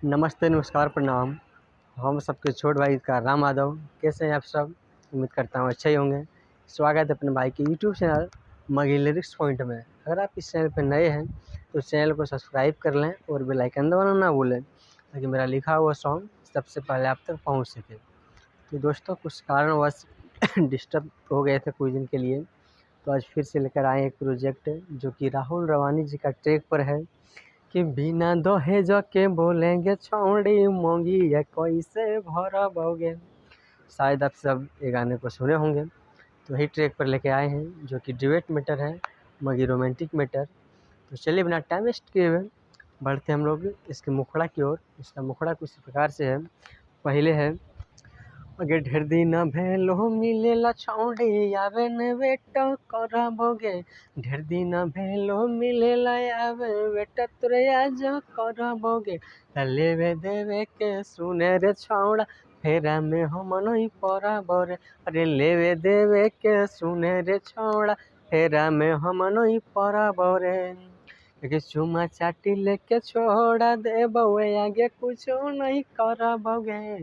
नमस्ते, नमस्कार, प्रणाम। हम सबके छोट भाई का राम यादव। कैसे हैं आप सब? उम्मीद करता हूँ अच्छे ही होंगे। स्वागत है अपने भाई के यूट्यूब चैनल मगी लिरिक्स पॉइंट में। अगर आप इस चैनल पर नए हैं तो चैनल को सब्सक्राइब कर लें और बेल आइकन दबाना ना भूलें, ताकि मेरा लिखा हुआ सॉन्ग सबसे पहले आप तक पहुँच सके। तो दोस्तों, कुछ कारणवश डिस्टर्ब हो गए थे कुछ दिन के लिए, तो आज फिर से लेकर आए एक प्रोजेक्ट जो कि राहुल रवानी जी का ट्रैक पर है कि बिना दहेज के बोलेंगे छौड़ी मोंगी या कैसे भरबोगे। शायद आप सब ये गाने को सुने होंगे। तो वही ट्रैक पर लेके आए हैं जो कि ड्यूएट मैटर है, मगी रोमांटिक मैटर। तो चलिए बिना टाइम वेस्ट किए हुए बढ़ते हम लोग इसके मुखड़ा की ओर। इसका मुखड़ा कुछ प्रकार से है। पहले है, अगे ढेर दिन भेलो मिलेला छौड़ी आवे ने वेट करबोगे। ढेर दिन भेलो मिलेला आवे वेट तोरे आज करबोगे। लेवे देवे के सुने रे छौड़ा फेरा में हम नहीं पड़बो रे। अरे लेवे देवे के सुने रे छौड़ा फेरा में हम नहीं पड़बो रे। कि चुमा चाटी लेके छोड़ा देबो आगे कुछ नहीं करबोगे।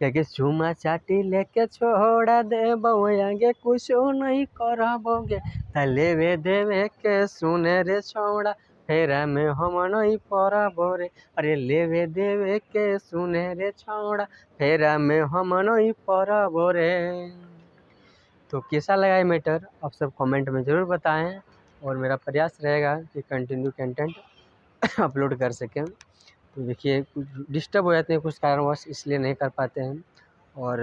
कि चुमा चाटी लेके छोड़ा देबो आगे कुछ नहीं करबोगे। लेवे देवे के सुने रे छौड़ा फेरा में हम नहीं पड़बो रे। अरे लेवे देवे के सुने रे छौड़ा फेरा में हम नहीं पड़बो रे। तो कैसा लगा ये मैटर आप सब कमेंट में ज़रूर बताएं, और मेरा प्रयास रहेगा कि कंटिन्यू कंटेंट अपलोड कर सकें। तो देखिए, कुछ डिस्टर्ब हो जाते हैं कुछ कारणवश, इसलिए नहीं कर पाते हैं, और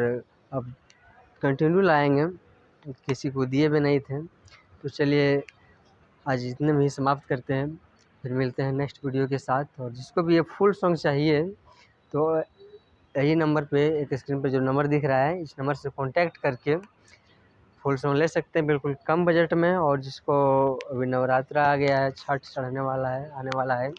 अब कंटिन्यू लाएंगे। किसी को दिए भी नहीं थे। तो चलिए आज इतने में ही समाप्त करते हैं, फिर मिलते हैं नेक्स्ट वीडियो के साथ। और जिसको भी ये फुल सॉन्ग चाहिए तो यही नंबर पे, एक स्क्रीन पे जो नंबर दिख रहा है, इस नंबर से कॉन्टैक्ट करके फुल सॉन्ग ले सकते हैं बिल्कुल कम बजट में। और जिसको अभी नवरात्रा आ गया है, छठ चढ़ने वाला है, आने वाला है,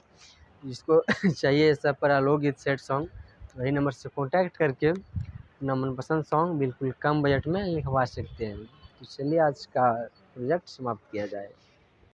जिसको चाहिए सब पर लोकगीत सेट सॉन्ग, तो वही नंबर से कॉन्टैक्ट करके अपना मनपसंद सॉन्ग बिल्कुल कम बजट में लिखवा सकते हैं। तो चलिए आज का प्रोजेक्ट समाप्त किया जाए।